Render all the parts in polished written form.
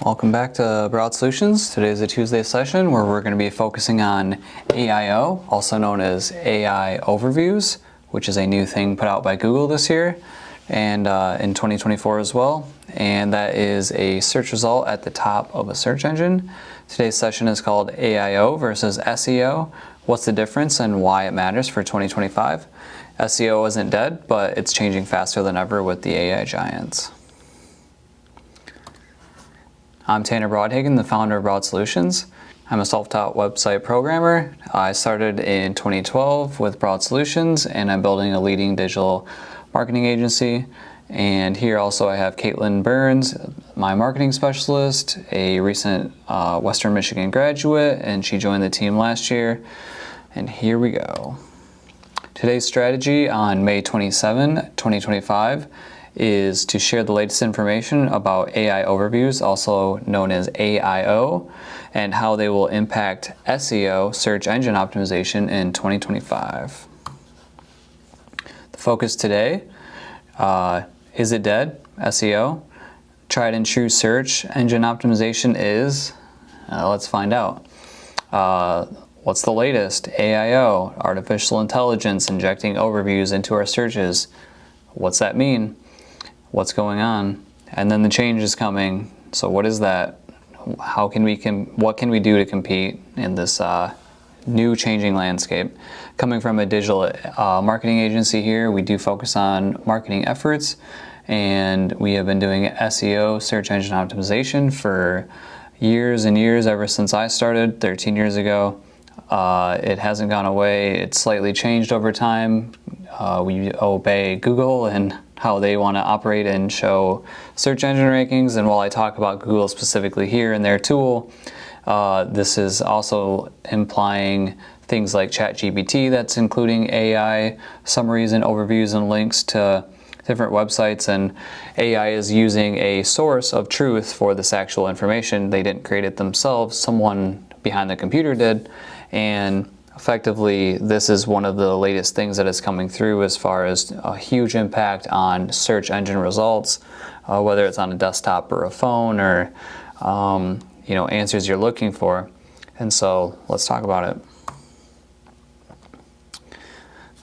Welcome back to Broad Solutions. Today is a Tuesday session where we're going to be focusing on AIO, also known as AI Overviews, which is a new thing put out by Google this year and in 2024 as well. And that is a search result at the top of a search engine. Today's session is called AIO versus SEO. What's the difference and why it matters for 2025? SEO isn't dead, but it's changing faster than ever with the AI giants. I'm Tanner Broadhagen, the founder of Broad Solutions. I'm a self-taught website programmer. I started in 2012 with Broad Solutions, and I'm building a leading digital marketing agency. And here also I have Caitlin Burns, my marketing specialist, a recent Western Michigan graduate, and she joined the team last year. And here we go. Today's strategy on May 27, 2025 is to share the latest information about AI overviews, also known as AIO, and how they will impact SEO, search engine optimization, in 2025. The focus today, is it dead, SEO? Tried and true search engine optimization is? Let's find out. What's the latest? AIO, artificial intelligence, injecting overviews into our searches. What's that mean? What's going on? And then the change is coming. So what is that? What can we do to compete in this new changing landscape? Coming from a digital marketing agency here, we do focus on marketing efforts, and we have been doing SEO, search engine optimization, for years and years, ever since I started 13 years ago. It hasn't gone away. It's slightly changed over time. We obey Google and how they want to operate and show search engine rankings. And while I talk about Google specifically here in their tool, this is also implying things like ChatGPT that's including AI summaries and overviews and links to different websites, and AI is using a source of truth for this actual information. They didn't create it themselves, someone behind the computer did, and effectively this is one of the latest things that is coming through as far as a huge impact on search engine results, whether it's on a desktop or a phone, or answers you're looking for. And so let's talk about it.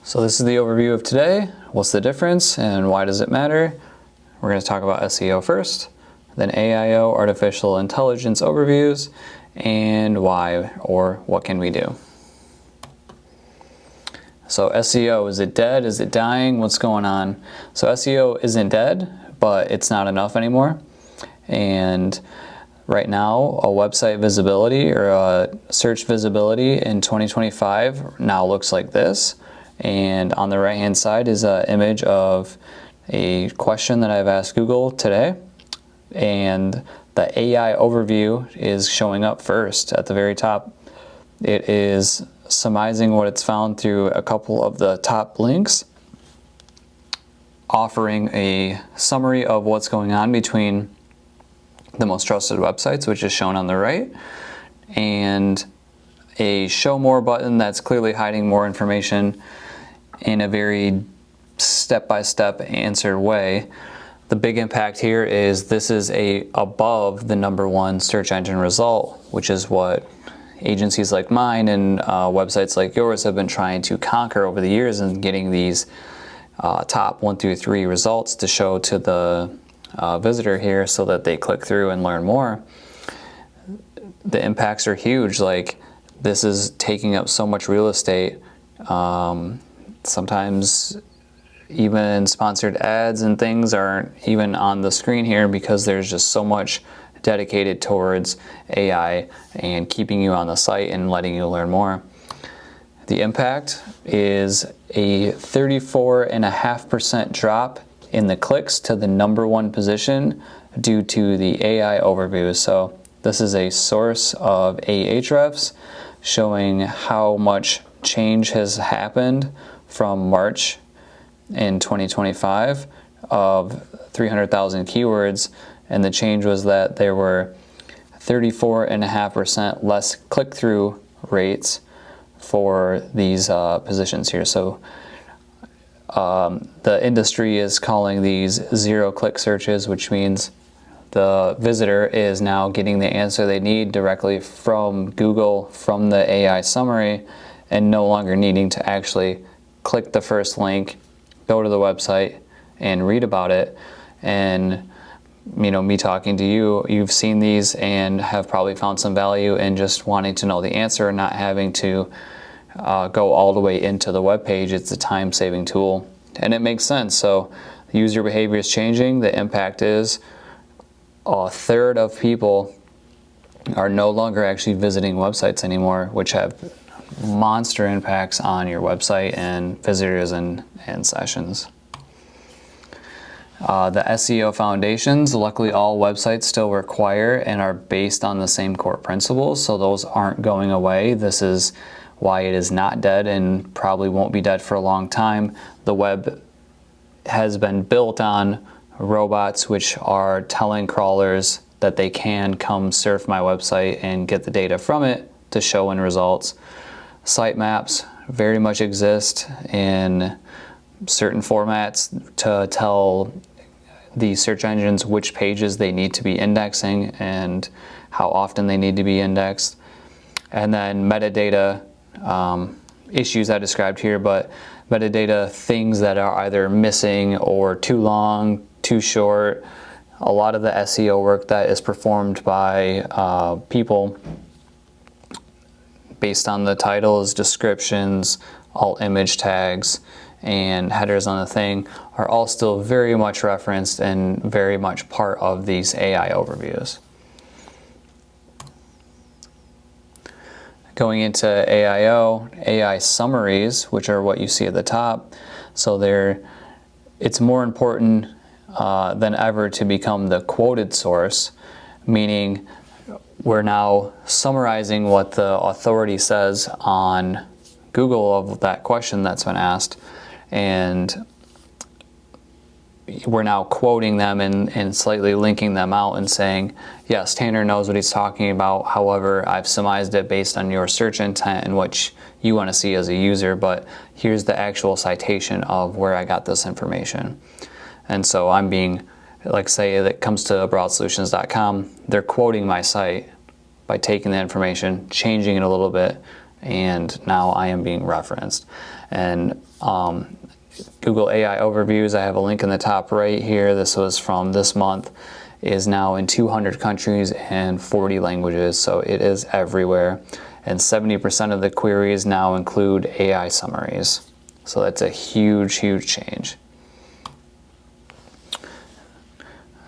So this is the overview of today. What's the difference and why does it matter? We're going to talk about SEO first, then AIO, artificial intelligence overviews, and why, or what can we do? So SEO, is it dead? Is it dying? What's going on? So SEO isn't dead, but it's not enough anymore. And right now, a website visibility or a search visibility in 2025 now looks like this. And on the right hand side is an image of a question that I've asked Google today. And the AI overview is showing up first at the very top. It is surmising what it's found through a couple of the top links, offering a summary of what's going on between the most trusted websites, which is shown on the right, and a show more button that's clearly hiding more information in a very step-by-step answered way. The big impact here is this is above the #1 search engine result, which is what agencies like mine and websites like yours have been trying to conquer over the years, and getting these top 1 through 3 results to show to the visitor here so that they click through and learn more. The impacts are huge. Like, this is taking up so much real estate. Sometimes even sponsored ads and things aren't even on the screen here because there's just so much dedicated towards AI and keeping you on the site and letting you learn more. The impact is a 34.5% drop in the clicks to the #1 position due to the AI overview. So this is a source of Ahrefs showing how much change has happened from March in 2025 of 300,000 keywords, and the change was that there were 34.5% less click-through rates for these positions here. So the industry is calling these zero-click searches, which means the visitor is now getting the answer they need directly from Google, from the AI summary, and no longer needing to actually click the first link, go to the website, and read about it. And me talking to you, you've seen these and have probably found some value in just wanting to know the answer, not having to go all the way into the web page. It's a time-saving tool, and it makes sense. So user behavior is changing. The impact is a third of people are no longer actually visiting websites anymore, which have monster impacts on your website and visitors and sessions. The SEO foundations, luckily all websites still require and are based on the same core principles, so those aren't going away. This is why it is not dead and probably won't be dead for a long time. The web has been built on robots, which are telling crawlers that they can come surf my website and get the data from it to show in results. Sitemaps very much exist in certain formats to tell the search engines which pages they need to be indexing and how often they need to be indexed. And then metadata issues I described here, but metadata things that are either missing or too long, too short. A lot of the SEO work that is performed by people based on the titles, descriptions, alt image tags, and headers on the thing are all still very much referenced and very much part of these AI overviews. Going into AIO, AI summaries, which are what you see at the top. So it's more important than ever to become the quoted source, meaning we're now summarizing what the authority says on Google of that question that's been asked, and we're now quoting them and slightly linking them out and saying, yes, Tanner knows what he's talking about. However, I've surmised it based on your search intent and what you want to see as a user, but here's the actual citation of where I got this information. And so I'm being, like say that comes to broadsolutions.com, they're quoting my site by taking the information, changing it a little bit, and now I am being referenced. And Google AI Overviews, I have a link in the top right here. This was from this month, is now in 200 countries and 40 languages, so it is everywhere. And 70% of the queries now include AI summaries. So that's a huge, huge change.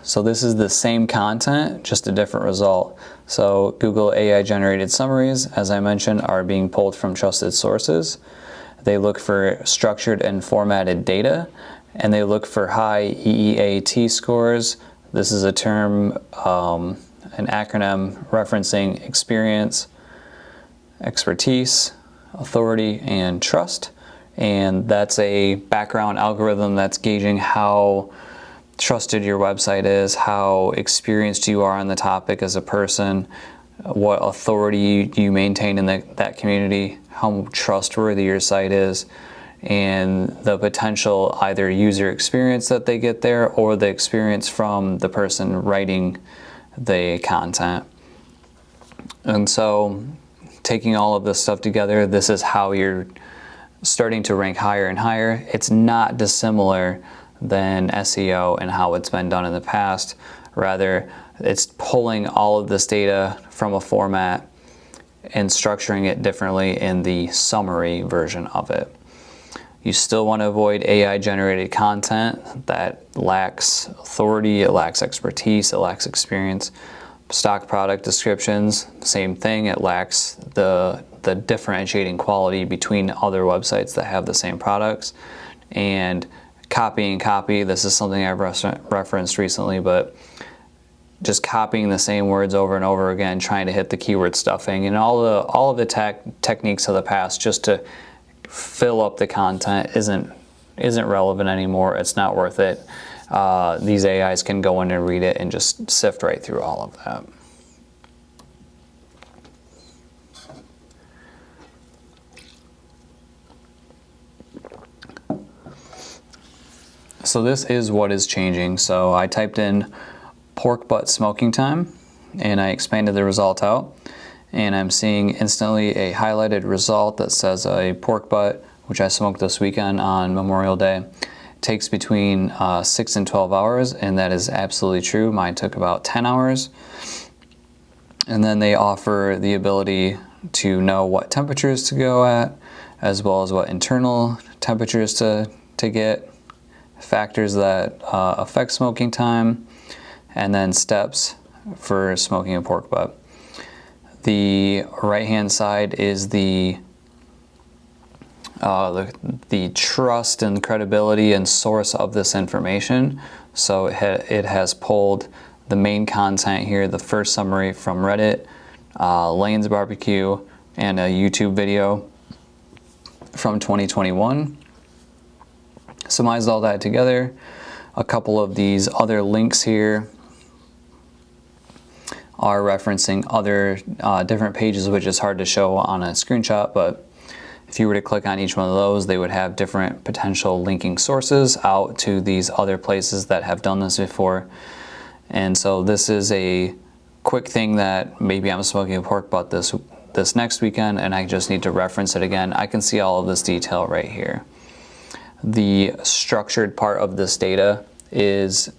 So this is the same content, just a different result. So Google AI generated summaries, as I mentioned, are being pulled from trusted sources. They look for structured and formatted data, and they look for high EEAT scores. This is a term, an acronym referencing experience, expertise, authority, and trust. And that's a background algorithm that's gauging how trusted your website is, how experienced you are on the topic as a person, what authority you maintain in that community, how trustworthy your site is, and the potential either user experience that they get there or the experience from the person writing the content. And so taking all of this stuff together, this is how you're starting to rank higher and higher. It's not dissimilar than SEO and how it's been done in the past. Rather, it's pulling all of this data from a format and structuring it differently in the summary version of it. You still want to avoid AI generated content that lacks authority, it lacks expertise, it lacks experience. Stock product descriptions, same thing, it lacks the differentiating quality between other websites that have the same products. And copy, this is something I've referenced recently, but just copying the same words over and over again, trying to hit the keyword stuffing and all of the techniques of the past just to fill up the content isn't relevant anymore. It's not worth it. These AIs can go in and read it and just sift right through all of that. So this is what is changing. So I typed in pork butt smoking time, and I expanded the result out, and I'm seeing instantly a highlighted result that says a pork butt, which I smoked this weekend on Memorial Day, takes between 6 and 12 hours, and that is absolutely true. Mine took about 10 hours. And then they offer the ability to know what temperatures to go at, as well as what internal temperatures to get, factors that affect smoking time, and then steps for smoking a pork butt. The right-hand side is the trust and credibility and source of this information. So it has pulled the main content here, the first summary from Reddit, Lane's Barbecue, and a YouTube video from 2021. Summarized all that together. A couple of these other links here are referencing other different pages, which is hard to show on a screenshot, but if you were to click on each one of those, they would have different potential linking sources out to these other places that have done this before. And so this is a quick thing that maybe I'm smoking a pork butt this next weekend and I just need to reference it again. I can see all of this detail right here. The structured part of this data is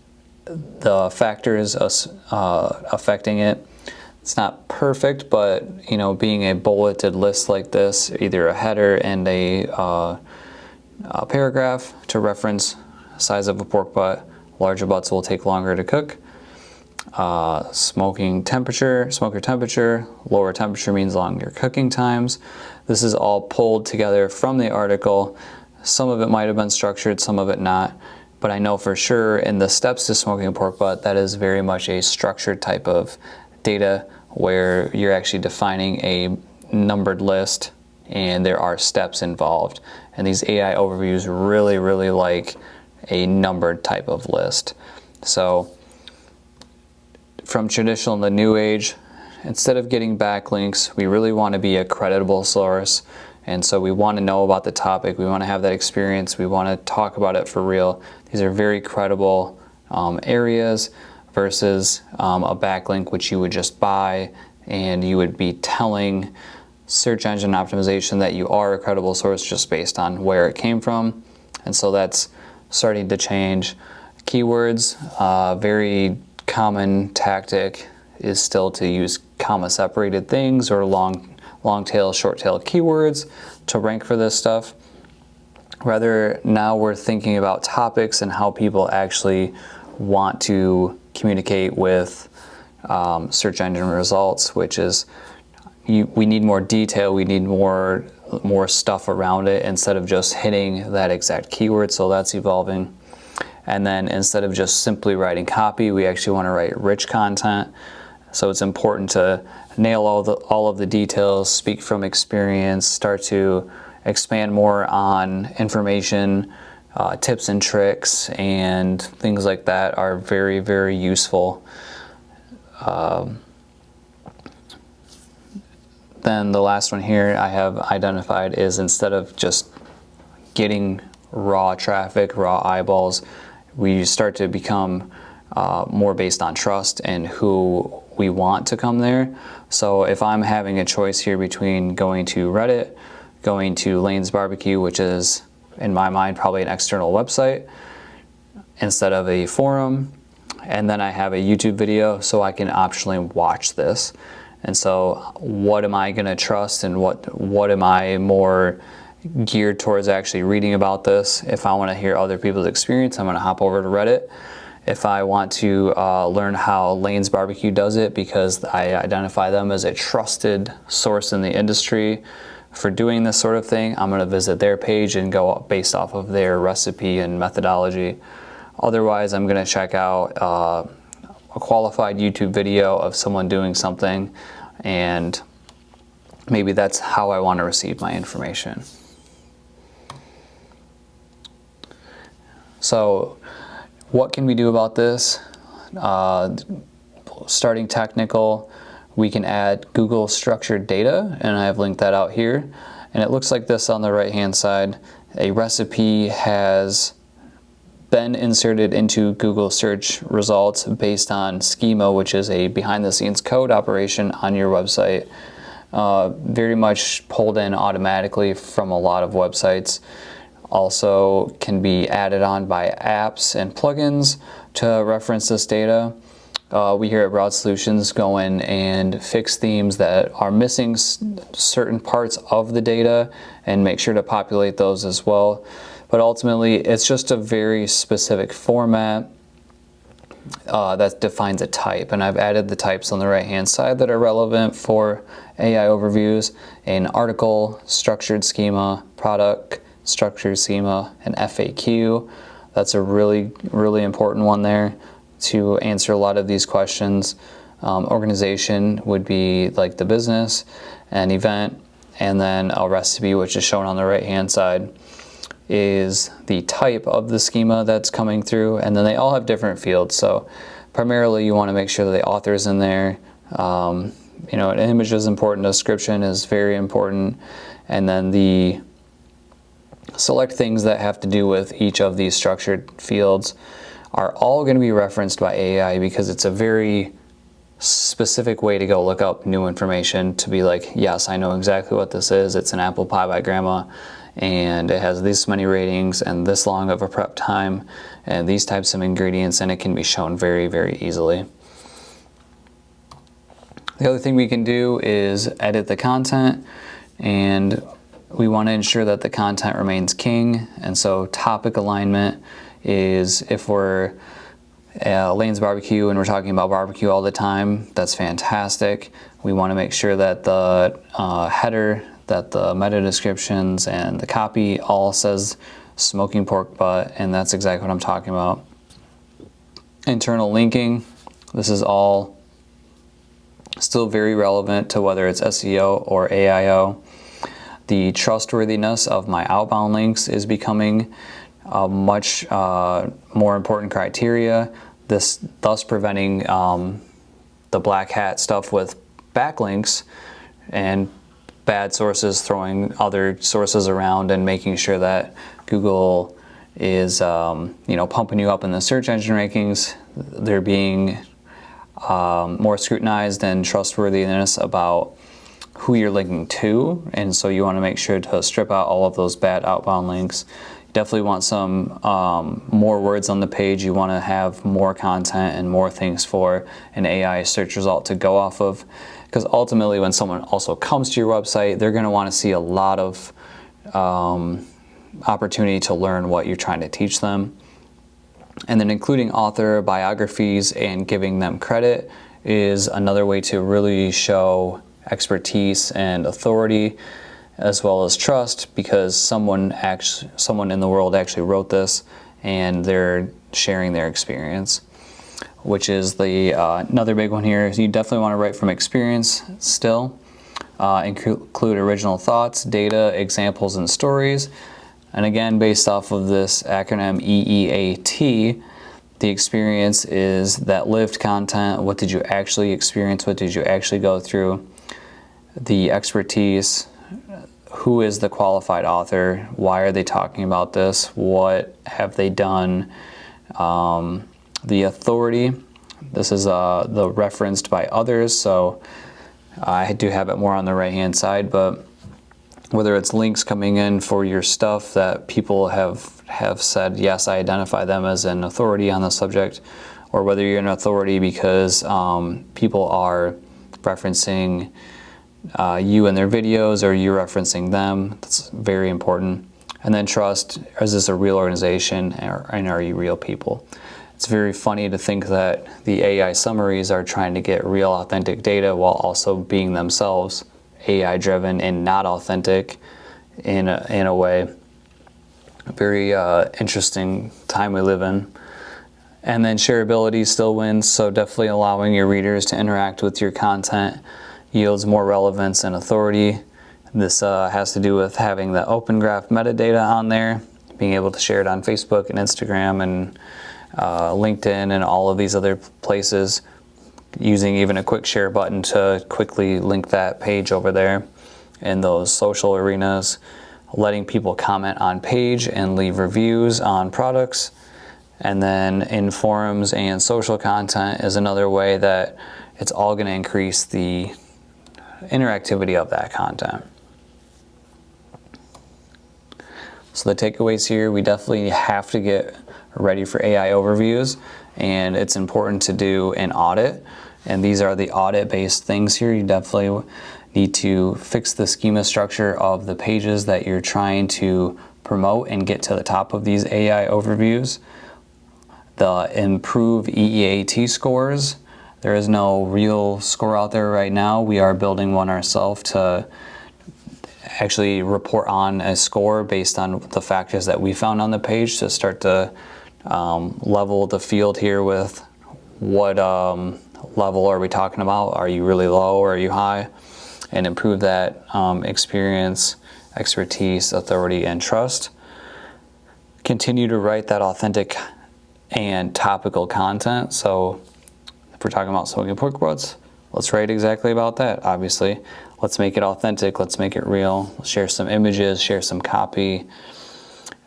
the factors affecting it. It's not perfect, but being a bulleted list like this, either a header and a paragraph to reference size of a pork butt. Larger butts will take longer to cook. Smoker temperature, lower temperature means longer cooking times. This is all pulled together from the article. Some of it might have been structured, some of it not. But I know for sure in the steps to smoking a pork butt, that is very much a structured type of data where you're actually defining a numbered list and there are steps involved. And these AI overviews really, really like a numbered type of list. So from traditional in the new age, instead of getting backlinks, we really want to be a creditable source. And so we want to know about the topic. We want to have that experience. We want to talk about it for real. These are very credible areas versus a backlink which you would just buy and you would be telling search engine optimization that you are a credible source just based on where it came from. And so that's starting to change. Keywords, very common tactic is still to use comma separated things or long tail, short tail keywords to rank for this stuff. Rather, now we're thinking about topics and how people actually want to communicate with search engine results, which is we need more detail, we need more stuff around it instead of just hitting that exact keyword. So that's evolving. And then instead of just simply writing copy, we actually want to write rich content. So it's important to nail all of the details, speak from experience, start to expand more on information, tips and tricks, and things like that are very, very useful. Then the last one here I have identified is instead of just getting raw traffic, raw eyeballs, we start to become more based on trust and who we want to come there. So if I'm having a choice here between going to Reddit, going to Lane's Barbecue, which is in my mind probably an external website instead of a forum, and then I have a YouTube video so I can optionally watch this. And so what am I going to trust and what am I more geared towards actually reading about this? If I want to hear other people's experience, I'm going to hop over to Reddit. If I want to learn how Lane's Barbecue does it because I identify them as a trusted source in the industry for doing this sort of thing, I'm going to visit their page and go based off of their recipe and methodology. Otherwise, I'm going to check out a qualified YouTube video of someone doing something, and maybe that's how I want to receive my information. So what can we do about this? Starting technical, we can add Google structured data, and I have linked that out here. And it looks like this on the right hand side. A recipe has been inserted into Google search results based on schema, which is a behind-the-scenes code operation on your website. Very much pulled in automatically from a lot of websites. Also can be added on by apps and plugins to reference this data. We here at Broad Solutions go in and fix themes that are missing certain parts of the data and make sure to populate those as well. But ultimately, it's just a very specific format that defines a type. And I've added the types on the right-hand side that are relevant for AI overviews: an article, structured schema, product, structured schema, and FAQ. That's a really, really important one there to answer a lot of these questions. Organization would be like the business, an event, and then a recipe, which is shown on the right-hand side, is the type of the schema that's coming through, and then they all have different fields. So primarily you want to make sure that the author is in there. You know, an image is important, description is very important, and then the select things that have to do with each of these structured fields are all going to be referenced by AI, because it's a very specific way to go look up new information, to be like, yes, I know exactly what this is. It's an apple pie by grandma, and it has this many ratings and this long of a prep time and these types of ingredients, and it can be shown very, very easily. The other thing we can do is edit the content, and we want to ensure that the content remains king. And so topic alignment is, if we're Lane's Barbecue and we're talking about barbecue all the time, that's fantastic. We want to make sure that the header, that the meta descriptions and the copy all says smoking pork butt, and that's exactly what I'm talking about. Internal linking, this is all still very relevant to whether it's SEO or AIO. The trustworthiness of my outbound links is becoming a much more important criteria. This thus preventing the black hat stuff with backlinks and bad sources throwing other sources around, and making sure that Google is pumping you up in the search engine rankings. They're being more scrutinized and trustworthiness about who you're linking to, and so you want to make sure to strip out all of those bad outbound links. You definitely want some more words on the page. You want to have more content and more things for an AI search result to go off of, because ultimately when someone also comes to your website, they're going to want to see a lot of opportunity to learn what you're trying to teach them. And then including author biographies and giving them credit is another way to really show expertise and authority, as well as trust, because someone in the world actually wrote this and they're sharing their experience, which is the another big one here. You definitely want to write from experience still. Include original thoughts, data, examples, and stories. And again, based off of this acronym EEAT, the experience is that lived content. What did you actually experience? What did you actually go through? The expertise, who is the qualified author? Why are they talking about this? What have they done? The authority, this is the referenced by others, so I do have it more on the right hand side, but whether it's links coming in for your stuff that people have said, yes, I identify them as an authority on the subject, or whether you're an authority because people are referencing you in their videos, or you referencing them. That's very important. And then trust, is this a real organization, and are you real people? It's very funny to think that the AI summaries are trying to get real authentic data while also being themselves AI driven and not authentic in a way. A very interesting time we live in. And then shareability still wins, so definitely allowing your readers to interact with your content yields more relevance and authority. This has to do with having the open graph metadata on there, being able to share it on Facebook and Instagram and LinkedIn and all of these other places, using even a quick share button to quickly link that page over there in those social arenas, letting people comment on page and leave reviews on products, And then in forums and social content is another way that it's all going to increase the interactivity of that content. So the takeaways here, we definitely have to get ready for AI overviews, and it's important to do an audit. And these are the audit-based things here. You definitely need to fix the schema structure of the pages that you're trying to promote and get to the top of these AI overviews. The improve EEAT scores. There is no real score out there right now. We are building one ourselves to actually report on a score based on the factors that we found on the page to start to level the field here with what level are we talking about? Are you really low or are you high? And improve that experience, expertise, authority, and trust. Continue to write that authentic and topical content. So if we're talking about smoking pork butts, let's write exactly about that, obviously. Let's make it authentic, let's make it real, share some images, share some copy,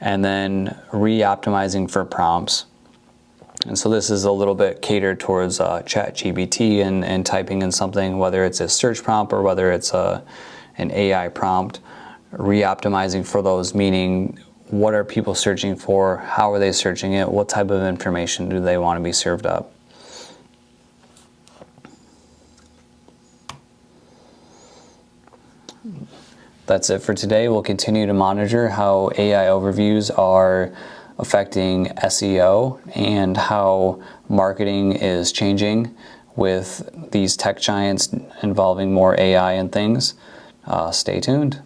and then re-optimizing for prompts. And so this is a little bit catered towards ChatGPT and typing in something, whether it's a search prompt or whether it's an AI prompt. Re-optimizing for those, meaning what are people searching for, how are they searching it, what type of information do they want to be served up. That's it for today. We'll continue to monitor how AI overviews are affecting SEO and how marketing is changing with these tech giants involving more AI and things. Stay tuned.